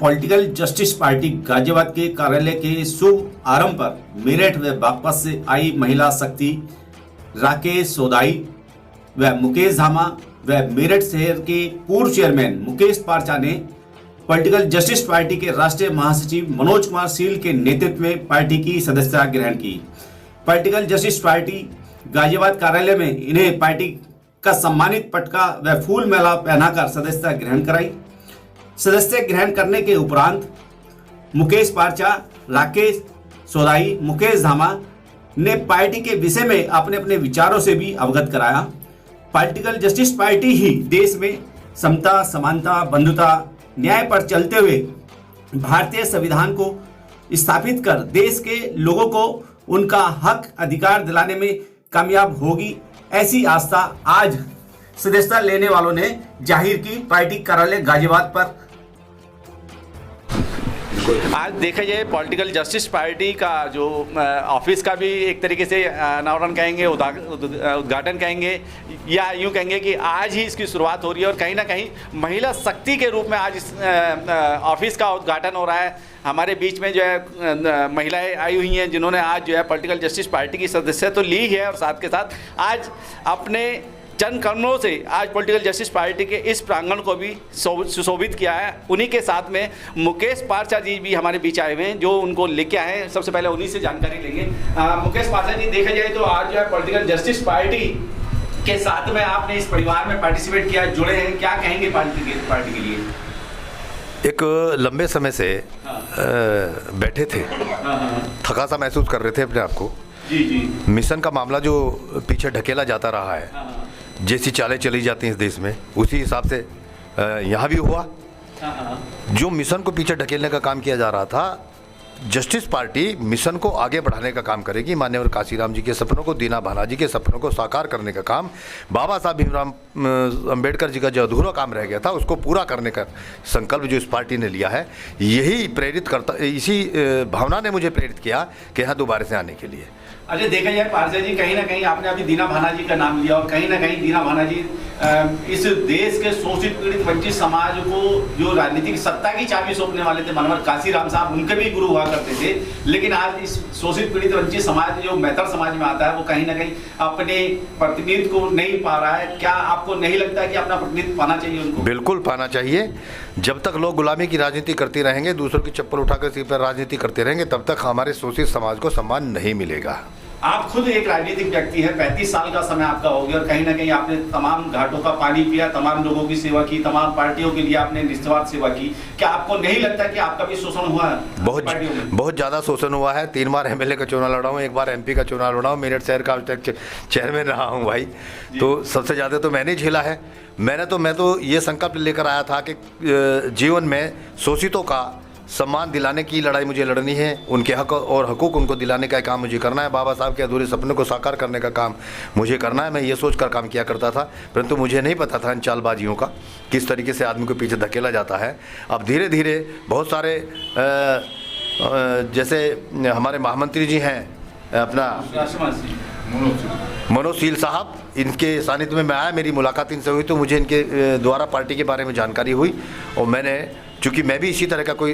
Political justice party Ghaziabad के कार्यालय के शुभ आरंभ पर मेरठ व बागपत से आई महिला शक्ति राकेश सोदाई व मुकेश धामा व मेरठ शहर के पूर्व चेयरमैन मुकेश पारचा ने पॉलिटिकल जस्टिस पार्टी के राष्ट्रीय महासचिव मनोज कुमार सील के नेतृत्व में पार्टी की सदस्यता ग्रहण की। पॉलिटिकल जस्टिस पार्टी गाजियाबाद कार्यालय में इन्हें पार्टी का सम्मानित पटका व फूल माला पहनाकर सदस्यता ग्रहण कराई। सदस्य ग्रहण करने के उपरांत मुकेश पारचा, राकेश सोदाई, मुकेश धामा ने पार्टी के विषय में अपने अपने विचारों से भी अवगत कराया। पॉलिटिकल जस्टिस पार्टी ही देश में समता, समानता, बंधुता, न्याय पर चलते हुए भारतीय संविधान को स्थापित कर देश के लोगों को उनका हक अधिकार दिलाने में कामयाब होगी, ऐसी आस्था आज सदस्यता लेने वालों ने जाहिर की। पार्टी कार्यालय गाजियाबाद पर आज देखा जाए पॉलिटिकल जस्टिस पार्टी का जो ऑफिस का भी एक तरीके से अनावरण कहेंगे, उद्घाटन कहेंगे, या यूँ कहेंगे कि आज ही इसकी शुरुआत हो रही है और कहीं ना कहीं महिला शक्ति के रूप में आज इस ऑफिस का उद्घाटन हो रहा है। हमारे बीच में जो है महिलाएं आई हुई हैं जिन्होंने आज जो है पॉलिटिकल जस्टिस पार्टी की सदस्यता तो ली है और साथ के साथ आज अपने चंद कदमों से आज पॉलिटिकल जस्टिस पार्टी के इस प्रांगण को भी सुशोभित किया है। उन्हीं के साथ में मुकेश पारचा जी भी हमारे बीच आए हुए हैं जो उनको लेके आए हैं। सबसे पहले उन्हीं से जानकारी लेंगे। मुकेश पारचा जी, देखा जाए तो आज जो है पॉलिटिकल जस्टिस पार्टी के साथ में आपने इस परिवार में पार्टिसिपेट किया, जुड़े हैं, क्या कहेंगे पार्टी के लिए? एक लंबे समय से बैठे थे, थका सा महसूस कर रहे थे अपने आप को। जी। मिशन का मामला जो पीछे ढकेला जाता रहा है, जैसी चालें चली जाती हैं इस देश में, उसी हिसाब से यहाँ भी हुआ। जो मिशन को पीछे ढकेलने का काम किया जा रहा था, जस्टिस पार्टी मिशन को आगे बढ़ाने का काम करेगी। माननीय काशीराम जी के सपनों को, दीना भाना जी के सपनों को साकार करने का काम, बाबा साहब भीमराव अंबेडकर जी का जो अधूरा काम रह गया था उसको पूरा करने का संकल्प जो इस पार्टी ने लिया है, यही प्रेरित करता, इसी भावना ने मुझे प्रेरित किया कि यहाँ दोबारा से आने के लिए। अच्छा, देखा जाए पारचा जी, कहीं ना कहीं आपने अभी दीना भाना जी का नाम लिया और कहीं ना कहीं दीना भाना जी इस देश के शोषित पीड़ित वंचित समाज को जो राजनीतिक सत्ता की चाबी सौंपने वाले थे मनोहर काशीराम साहब, उनके भी गुरु हुआ करते थे। लेकिन आज इस शोषित पीड़ित वंचित समाज जो मैतर समाज में आता है वो कहीं ना कहीं अपने प्रतिनिधित्व को नहीं पा रहा है। क्या आपको नहीं लगता है कि अपना प्रतिनिधित्व पाना चाहिए उनको? बिल्कुल पाना चाहिए। जब तक लोग गुलामी की राजनीति करते रहेंगे, दूसरों की चप्पल उठाकर सिर पर राजनीति करते रहेंगे, तब तक हमारे शोषित समाज को सम्मान नहीं मिलेगा। आप खुद एक राजनीतिक व्यक्ति है, 35 साल का समय आपका हो गया और कहीं ना कहीं आपने तमाम घाटों का पानी पिया, तमाम लोगों की सेवा की, तमाम पार्टियों के लिए आपने निस्वार्थ सेवा की। क्या आपको नहीं लगता कि आपका भी शोषण हुआ है? बहुत ज़्यादा शोषण हुआ है। 3 बार एमएलए का चुनाव लड़ा हूँ, 1 बार एमपी का चुनाव लड़ा हूँ, मेरठ शहर का अब तक चेयरमैन रहा हूँ भाई। तो सबसे ज़्यादा तो मैंने झेला है। मैं तो ये संकल्प लेकर आया था कि जीवन में शोषितों का सम्मान दिलाने की लड़ाई मुझे लड़नी है, उनके हक और हकूक़ उनको दिलाने का काम मुझे करना है, बाबा साहब के अधूरे सपनों को साकार करने का काम मुझे करना है। मैं ये सोच कर काम किया करता था, परंतु मुझे नहीं पता था इन चालबाजियों का, किस तरीके से आदमी को पीछे धकेला जाता है। अब धीरे धीरे बहुत सारे जैसे हमारे महामंत्री जी हैं अपना मनोज सील साहब, इनके सानिध्य में मैं आया, मेरी मुलाकात इनसे हुई तो मुझे इनके द्वारा पार्टी के बारे में जानकारी हुई और मैंने, चूँकि मैं भी इसी तरह का कोई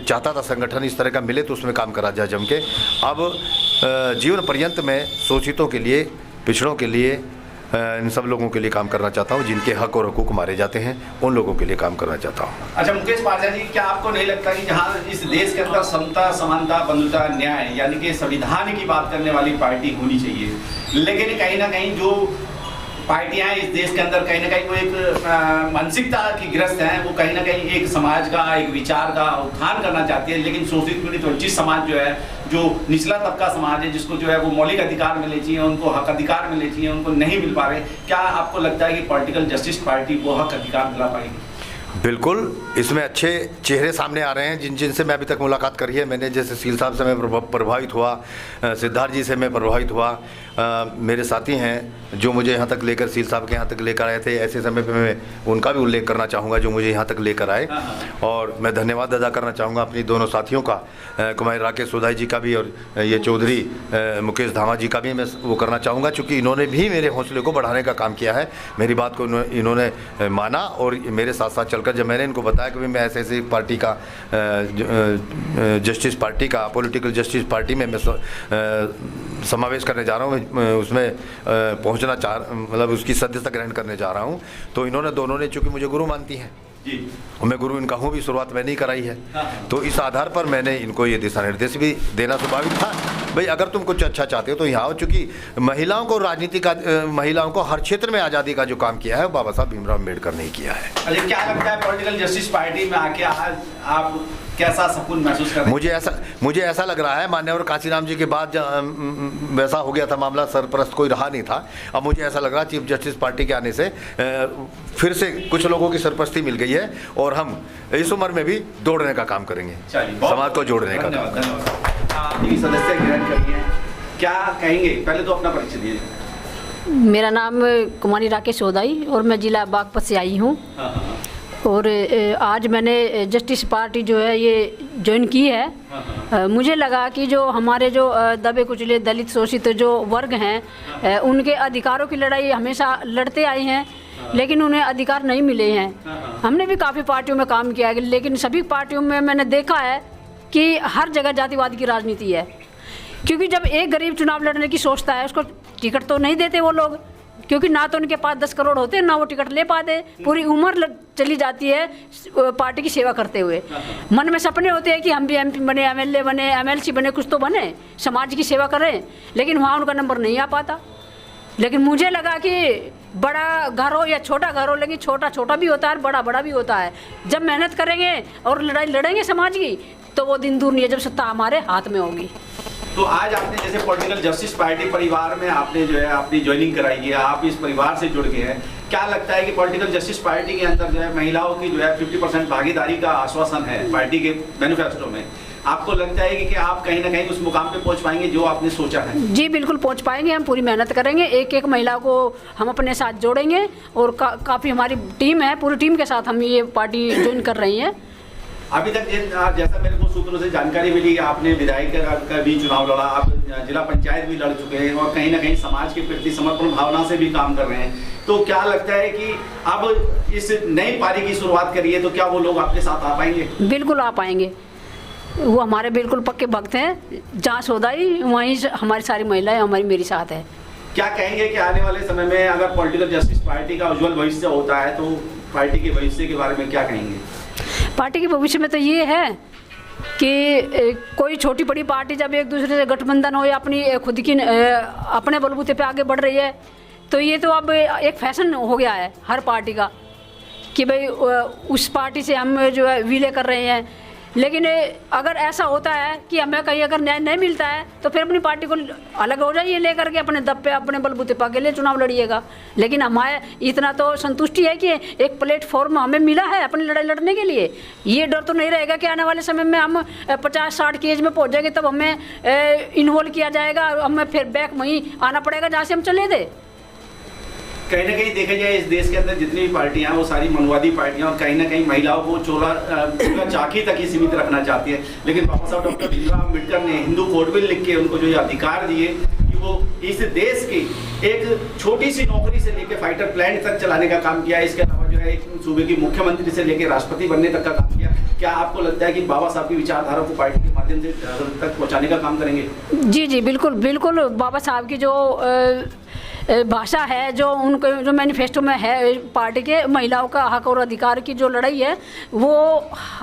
चाहता था संगठन इस तरह का मिले तो उसमें काम करा जाए जम के। अब जीवन पर्यंत में शोषितों के लिए, पिछड़ों के लिए, इन सब लोगों के लिए काम करना चाहता हूँ, जिनके हक और हकूक़ मारे जाते हैं, उन लोगों के लिए काम करना चाहता हूँ। अच्छा मुकेश पारचा जी, क्या आपको नहीं लगता कि जहाँ इस देश के अंदर समता, समानता, बंधुता, न्याय यानी कि संविधान की बात करने वाली पार्टी होनी चाहिए, लेकिन कहीं ना कहीं जो पार्टियां इस देश के अंदर कहीं ना कहीं वो एक मानसिकता की ग्रस्त हैं, वो कहीं ना कहीं एक समाज का, एक विचार का उत्थान करना चाहती है, लेकिन शोषित पीड़ित वंचित समाज जो है, जो निचला तबका समाज है, जिसको जो है वो मौलिक अधिकार मिलने चाहिए, उनको हक अधिकार मिलने चाहिए, उनको नहीं मिल पा रहे। क्या आपको लगता है कि पॉलिटिकल जस्टिस पार्टी वो हक अधिकार दिला पाएगी? बिल्कुल, इसमें अच्छे चेहरे सामने आ रहे हैं जिनसे मैं अभी तक मुलाकात करी है। मैंने जैसे सील साहब से मैं प्रभावित हुआ, सिद्धार्थ जी से मैं प्रभावित हुआ, मेरे साथी हैं जो मुझे यहाँ तक लेकर, सील साहब के यहाँ तक लेकर आए थे। ऐसे समय पे मैं उनका भी उल्लेख करना चाहूँगा जो मुझे यहाँ तक लेकर आए, और मैं धन्यवाद अदा करना चाहूँगा अपनी दोनों साथियों का, कुमारी राकेश सोदाई जी का भी और ये चौधरी मुकेश धामा जी का भी मैं वो करना चाहूँगा, चूँकि इन्होंने भी मेरे हौसले को बढ़ाने का काम किया है। मेरी बात को इन्होंने माना और मेरे साथ साथ चल कर जब मैंने इनको बताया कि भाई मैं ऐसे ऐसे पार्टी का जस्टिस पार्टी का पॉलिटिकल जस्टिस पार्टी में मैं समावेश करने जा रहा हूँ, मैं उसमें पहुँचना मतलब उसकी सदस्यता ग्रहण करने जा रहा हूँ, तो इन्होंने दोनों ने चूँकि मुझे गुरु मानती हैं जी, और मैं गुरु इनका हूँ भी, शुरुआत मैंने ही कराई है, तो इस आधार पर मैंने इनको ये दिशा निर्देश भी देना स्वाभाविक था। भाई अगर तुम कुछ अच्छा चाहते हो तो यहाँ आओ, चूँकि महिलाओं को राजनीति का, महिलाओं को हर क्षेत्र में आज़ादी का जो काम किया है वो बाबा साहब भीमराव अम्बेडकर ने किया है। अच्छा, क्या लगता है पॉलिटिकल जस्टिस पार्टी में आके आज आप कैसा सुकून महसूस कर रहे हैं? मुझे ऐसा लग रहा है, मान्यवर काशीराम जी के बाद वैसा हो गया था मामला, सरपरस्त कोई रहा नहीं था। अब मुझे ऐसा लग रहा है चीफ जस्टिस पार्टी के आने से फिर से कुछ लोगों की सरपरस्ती मिल गई है और हम इस उम्र में भी दौड़ने का काम करेंगे, समाज को जोड़ने का काम करेंगे। सदस्य ग्रहण करिए, क्या कहेंगे? पहले तो अपना परिचय दीजिए। मेरा नाम कुमारी राकेश सोदाई और मैं जिला बागपत से आई हूँ। और आज मैंने जस्टिस पार्टी जो है ये ज्वाइन की है। मुझे लगा कि जो हमारे जो दबे कुचले दलित शोषित जो वर्ग हैं उनके अधिकारों की लड़ाई हमेशा लड़ते आए हैं, लेकिन उन्हें अधिकार नहीं मिले हैं। हमने भी काफ़ी पार्टियों में काम किया है, लेकिन सभी पार्टियों में मैंने देखा है कि हर जगह जातिवाद की राजनीति है। क्योंकि जब एक गरीब चुनाव लड़ने की सोचता है उसको टिकट तो नहीं देते वो लोग, क्योंकि ना तो उनके पास 10 करोड़ होते हैं ना वो टिकट ले पाते। पूरी उम्र चली जाती है पार्टी की सेवा करते हुए। मन में सपने होते हैं कि हम भी MP बने, MLA बने, MLC बने, कुछ तो बने, समाज की सेवा करें, लेकिन वहाँ उनका नंबर नहीं आ पाता। लेकिन मुझे लगा कि बड़ा घर हो या छोटा घर हो, लेकिन छोटा छोटा भी होता है, बड़ा बड़ा भी होता है। जब मेहनत करेंगे और लड़ाई लड़ेंगे समाज की तो वो दिन दूर नहीं है जब सत्ता हमारे हाथ में होगी। तो आज आपने जैसे पॉलिटिकल जस्टिस पार्टी परिवार में आपने जो है अपनी ज्वाइनिंग कराई है, आप इस परिवार से जुड़ गए हैं, क्या लगता है कि पॉलिटिकल जस्टिस पार्टी के अंदर जो है महिलाओं की जो है 50% भागीदारी का आश्वासन है पार्टी के मैनिफेस्टो में? आपको लगता है कि आप कहीं ना कहीं उस मुकाम पे पहुंच पाएंगे जो आपने सोचा है? जी बिल्कुल पहुंच पाएंगे, हम पूरी मेहनत करेंगे, एक एक महिला को हम अपने साथ जोड़ेंगे और काफ़ी हमारी टीम है, पूरी टीम के साथ हम ये पार्टी ज्वाइन कर रही हैं। अभी तक जैसा मेरे को सूत्रों से जानकारी मिली, आपने विधायक का भी चुनाव लड़ा, आप जिला पंचायत भी लड़ चुके हैं और कहीं ना कहीं समाज के प्रति समर्पण भावना से भी काम कर रहे हैं। तो क्या लगता है कि अब इस नई पारी की शुरुआत करिए तो क्या वो लोग आपके साथ आ पाएंगे? बिल्कुल आ पाएंगे, वो हमारे बिल्कुल पक्के भक्त हैं। जहाँ सोदाई वहीं हमारी सारी महिलाएं हमारी मेरे साथ है। क्या कहेंगे कि आने वाले समय में अगर पॉलिटिकल जस्टिस पार्टी का उज्जवल भविष्य होता है तो पार्टी के भविष्य के बारे में क्या कहेंगे? पार्टी के भविष्य में तो ये है कि कोई छोटी बड़ी पार्टी जब एक दूसरे से गठबंधन हो या अपनी खुद की अपने बलबूते पे आगे बढ़ रही है तो ये तो अब एक फैशन हो गया है हर पार्टी का कि भाई उस पार्टी से हम जो है विलय कर रहे हैं। लेकिन अगर ऐसा होता है कि हमें कहीं अगर न्याय नहीं मिलता है तो फिर अपनी पार्टी को अलग हो जाइए, लेकर के अपने दब पे अपने बलबूते पे अकेले चुनाव लड़िएगा। लेकिन हमारे इतना तो संतुष्टि है कि एक प्लेटफॉर्म हमें मिला है अपनी लड़ाई लड़ने के लिए। ये डर तो नहीं रहेगा कि आने वाले समय में हम 50-60 की एज में पहुँच जाएंगे तब हमें इन्वॉल्व किया जाएगा, हमें फिर बैक वहीं आना पड़ेगा जहाँ से हम चले थे। कहीं ना कहीं देखा जाए इस देश के अंदर जितनी भी पार्टियां हैं वो सारी मनवादी पार्टियां और कहीं ना कहीं महिलाओं को चोला चाकी तक ही सीमित रखना चाहती है। लेकिन बाबा साहब डॉक्टर भीमराव अम्बेडकर ने हिंदू कोड बिल लिख के उनको जो ये अधिकार दिए कि वो इस देश की एक छोटी सी नौकरी से लेकर फाइटर प्लांट तक चलाने का काम किया। इसके अलावा जो है एक सूबे की मुख्यमंत्री से लेकर राष्ट्रपति बनने तक का काम किया। क्या आपको लगता है कि बाबा साहब की विचारधारा को पार्टी के माध्यम से तक पहुँचाने का काम करेंगे? जी जी बिल्कुल बिल्कुल। बाबा साहब की जो भाषा है, जो उनके जो मैनिफेस्टो में है पार्टी के, महिलाओं का हक और अधिकार की जो लड़ाई है वो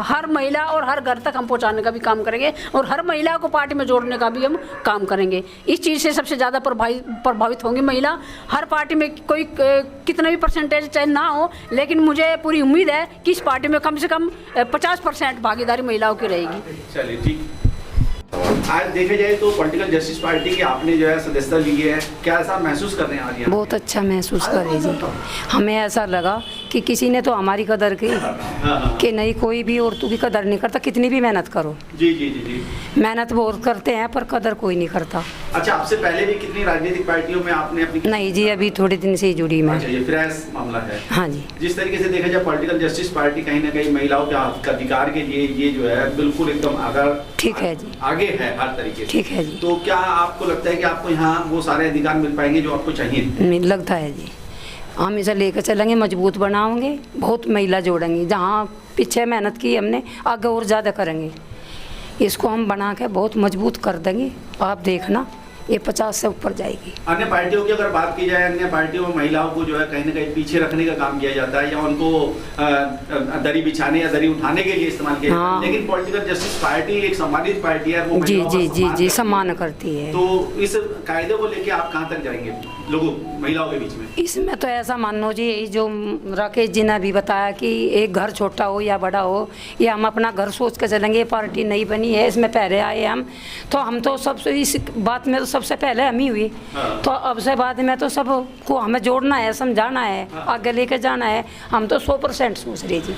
हर महिला और हर घर तक हम पहुंचाने का भी काम करेंगे और हर महिला को पार्टी में जोड़ने का भी हम काम करेंगे। इस चीज़ से सबसे ज़्यादा प्रभावित होंगी महिला। हर पार्टी में कोई कितना भी परसेंटेज चाहे ना हो, लेकिन मुझे पूरी उम्मीद है कि इस पार्टी में कम से कम 50% भागीदारी महिलाओं की रहेगी। चलिए ठीक। आज देखा जाए तो पॉलिटिकल जस्टिस पार्टी की आपने जो है सदस्यता ली है, क्या ऐसा महसूस कर रहे हैं आज? बहुत अच्छा महसूस कर रही जी। हमें ऐसा लगा कि किसी ने तो हमारी कदर की कि नहीं, कोई भी औरतों की कदर नहीं करता, कितनी भी मेहनत करो। जी जी जी जी। मेहनत बहुत करते हैं पर कदर कोई नहीं करता। अच्छा, आपसे पहले भी कितनी राजनीतिक पार्टियों में आपने अपनी? नहीं जी, अभी थोड़े दिन से ही जुड़ी मैं। अच्छा, ये फ्रेश मामला है। हाँ जी। जिस तरीके से देखा जाए पॉलिटिकल जस्टिस पार्टी कहीं ना कहीं महिलाओं के अधिकार के लिए ये जो है बिल्कुल एकदम ठीक है जी, आगे है हर तरीके से। ठीक है जी। तो क्या आपको लगता है कि आपको यहाँ वो सारे अधिकार मिल पाएंगे जो आपको चाहिए? लगता है जी, हम इसे लेकर चलेंगे, मजबूत बनाएंगे, बहुत महिला जोड़ेंगे। जहाँ पीछे मेहनत की हमने, आगे और ज़्यादा करेंगे। इसको हम बना के बहुत मजबूत कर देंगे। आप देखना ये 50 से ऊपर जाएगी। अन्य पार्टियों की अगर बात की जाए, अन्य पार्टियों में महिलाओं को जो है कहीं ना कहीं पीछे रखने का काम किया जाता है या उनको दरी बिछाने या दरी उठाने के लिए इस्तेमाल किया जाता है। लेकिन पॉलिटिकल जस्टिस पार्टी एक सम्मानित पार्टी है, वो जी महिलाओं का जी जी जी सम्मान सम्मान करती है। तो इस कायदे को लेके आप कहाँ तक जाएंगे लोगों महिलाओं के बीच में? इसमें तो ऐसा मानो जी, यही जो राकेश जी ने भी बताया कि एक घर छोटा हो या बड़ा हो, ये हम अपना घर सोच कर चलेंगे। ये पार्टी नहीं बनी है, इसमें पहले आए हम तो सबसे इस बात में तो सबसे पहले हम ही हुई। तो अब से बाद में तो सबको हमें जोड़ना है, समझाना है, आगे लेके जाना है। हम तो 100% सोच रहे जी।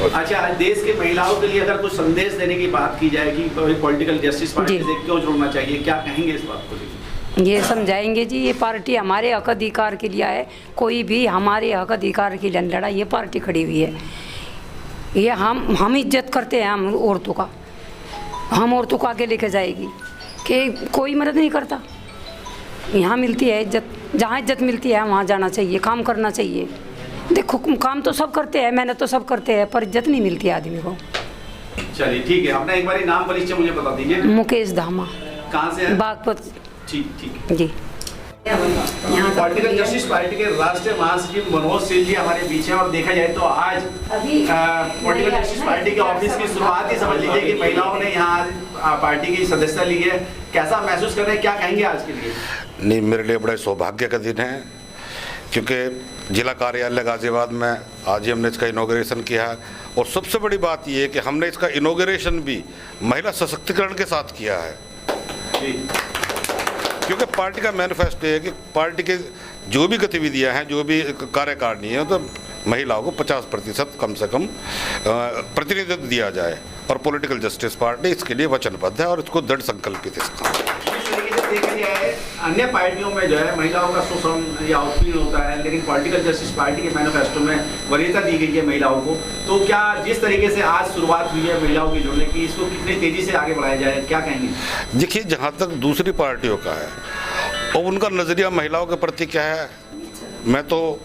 अच्छा, देश के महिलाओं के लिए अगर कुछ संदेश देने की बात की जाए कि पॉलिटिकल जस्टिस पार्टी से क्यों जुड़ना चाहिए, क्या कहेंगे इस बात को लेकर? ये समझाएंगे जी, ये पार्टी हमारे हक अधिकार के लिए है। कोई भी हमारे हक अधिकार के लिए लड़ा, ये पार्टी खड़ी हुई है। ये हम इज्जत करते हैं, हम औरतों का, हम औरतों को आगे लेके जाएगी कि कोई मदद नहीं करता। यहाँ मिलती है इज्जत, जहाँ इज्जत मिलती है वहाँ जाना चाहिए, काम करना चाहिए। देखो काम तो सब करते हैं, मेहनत तो सब करते हैं, पर इज्जत नहीं मिलती आदमी को। चलिए ठीक है, अपना एक बार नाम परिचय मुझे बता दीजिए। मुकेश धामा, कहाँ से है? बागपत। ठीक जी। पॉलिटिकल जस्टिस पार्टी के राष्ट्रीय महासचिव मनोज सिंह जी हमारे बीच हैं और देखा जाए तो आज पॉलिटिकल जस्टिस पार्टी के ऑफिस की शुरुआत ही समझ लीजिए कि महिलाओं ने यहाँ पार्टी की सदस्यता ली है। कैसा महसूस कर रहे हैं, क्या कहेंगे आज के लिए? नहीं, मेरे लिए बड़े सौभाग्य का दिन है, क्योंकि जिला कार्यालय गाजियाबाद में आज ही हमने इसका इनॉग्रेशन किया है। और सबसे बड़ी बात ये है कि हमने इसका इनॉग्रेशन भी महिला सशक्तिकरण के साथ किया है, क्योंकि पार्टी का मैनिफेस्टो है कि पार्टी के जो भी गतिविधियां हैं, जो भी कार्यकारिणी है, तो महिलाओं को 50% कम से कम प्रतिनिधित्व दिया जाए। और पॉलिटिकल जस्टिस पार्टी इसके लिए वचनबद्ध है और इसको दृढ़ संकल्पित है। देखा जाए अन्य पार्टियों में जो है महिलाओं का शोषण या उत्पीड़न होता है, लेकिन पॉलिटिकल जस्टिस पार्टी के मैनिफेस्टो में वरीयता दी गई है महिलाओं को। तो क्या जिस तरीके से आज शुरुआत हुई है महिलाओं की जुड़ने की, इसको कितनी तेजी से आगे बढ़ाया जाए, क्या कहेंगे? देखिए, जहाँ तक दूसरी पार्टियों का है और उनका नज़रिया महिलाओं के प्रति क्या है, मैं तो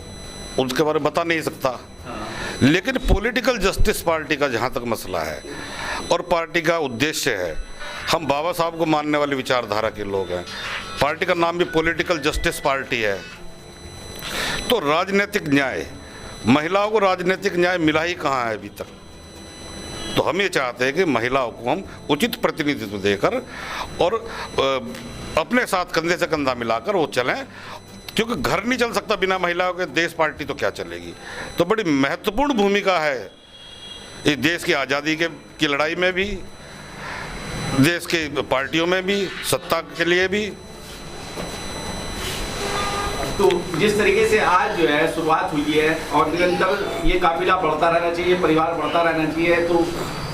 उसके बारे में बता नहीं सकता। लेकिन पॉलिटिकल जस्टिस पार्टी का जहाँ तक मसला है और पार्टी का उद्देश्य है, हम बाबा साहब को मानने वाली विचारधारा के लोग हैं। पार्टी का नाम भी पॉलिटिकल जस्टिस पार्टी है। तो राजनीतिक न्याय, महिलाओं को राजनीतिक न्याय मिला ही कहाँ है अभी तक। तो हम ये चाहते हैं कि महिलाओं को हम उचित प्रतिनिधित्व देकर और अपने साथ कंधे से कंधा मिलाकर वो चलें, क्योंकि घर नहीं चल सकता बिना महिलाओं के, देश पार्टी तो क्या चलेगी। तो बड़ी महत्वपूर्ण भूमिका है इस देश की आज़ादी की लड़ाई में भी, देश के पार्टियों में भी, सत्ता के लिए भी। तो जिस तरीके से आज जो है शुरुआत हुई है और निरंतर ये काफिला बढ़ता रहना चाहिए, परिवार बढ़ता रहना चाहिए, तो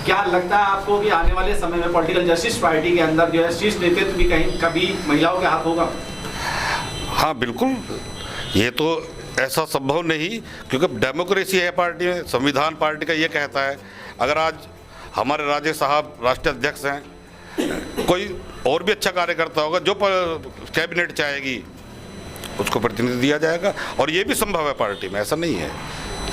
क्या लगता है आपको कि आने वाले समय में पॉलिटिकल जस्टिस पार्टी के अंदर जो है शीर्ष नेतृत्व भी कहीं कभी महिलाओं के हाथ होगा? हाँ बिल्कुल, ये तो ऐसा संभव नहीं, क्योंकि डेमोक्रेसी है पार्टी में, संविधान पार्टी का ये कहता है। अगर आज हमारे राजेश साहब राष्ट्रीय अध्यक्ष हैं, कोई और भी अच्छा कार्य करता होगा, जो कैबिनेट चाहेगी उसको प्रतिनिधि दिया जाएगा। और ये भी संभव है पार्टी में, ऐसा नहीं है,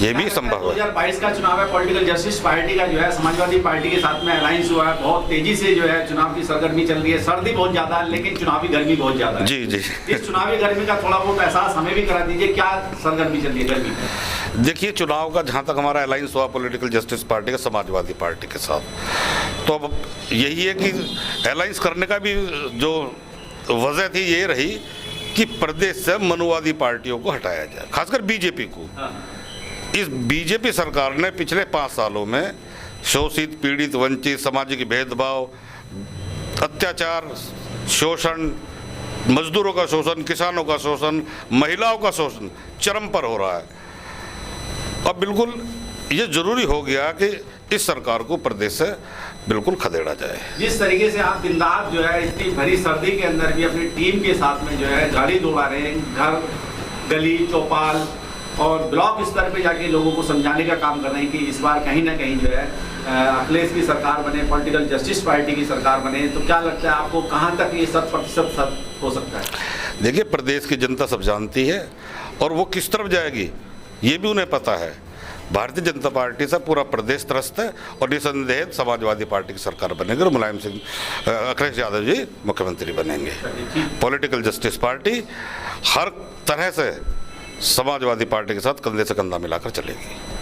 ये भी संभव है। 2022 का चुनाव है, पॉलिटिकल जस्टिस पार्टी का जो है समाजवादी पार्टी के साथ में अलायंस हुआ है, बहुत तेजी से जो है चुनाव की सरगर्मी चल रही है। सर्दी बहुत ज्यादा है लेकिन चुनावी गर्मी बहुत ज्यादा है। जी जी, इस चुनावी गर्मी का थोड़ा बहुत एहसास हमें भी करा दीजिए, क्या सरगर्मी चल रही है गर्मी? देखिए, चुनाव का जहाँ तक हमारा अलायंस हुआ पॉलिटिकल जस्टिस पार्टी का समाजवादी पार्टी के साथ, तो अब यही है कि अलायंस करने का भी जो वजह थी ये रही कि प्रदेश से मनुवादी पार्टियों को हटाया जाए, खासकर बीजेपी को। इस बीजेपी सरकार ने पिछले 5 सालों में शोषित, पीड़ित, वंचित, सामाजिक भेदभाव, अत्याचार, शोषण, मजदूरों का शोषण, किसानों का शोषण, महिलाओं का शोषण चरम पर हो रहा है। अब बिल्कुल ये जरूरी हो गया कि इस सरकार को प्रदेश से बिल्कुल खदेड़ा जाए। जिस तरीके से आप दिन रात जो है इतनी भरी सर्दी के अंदर भी अपनी टीम के साथ में जो है गाड़ी दौड़ा रहे हैं, घर, गली, चौपाल और ब्लॉक स्तर पे जाके लोगों को समझाने का काम कर रहे हैं कि इस बार कहीं ना कहीं जो है अखिलेश की सरकार बने, पॉलिटिकल जस्टिस पार्टी की सरकार बने, तो क्या लगता है आपको कहाँ तक ये 100% हो सकता है? देखिए, प्रदेश की जनता सब जानती है। और वो किस तरफ जाएगी ये भी उन्हें पता है। भारतीय जनता पार्टी से पूरा प्रदेश त्रस्त है और निसंदेह समाजवादी पार्टी की सरकार बनेगी और मुलायम सिंह अखिलेश यादव जी मुख्यमंत्री बनेंगे। पॉलिटिकल जस्टिस पार्टी हर तरह से समाजवादी पार्टी के साथ कंधे से कंधा मिलाकर चलेगी।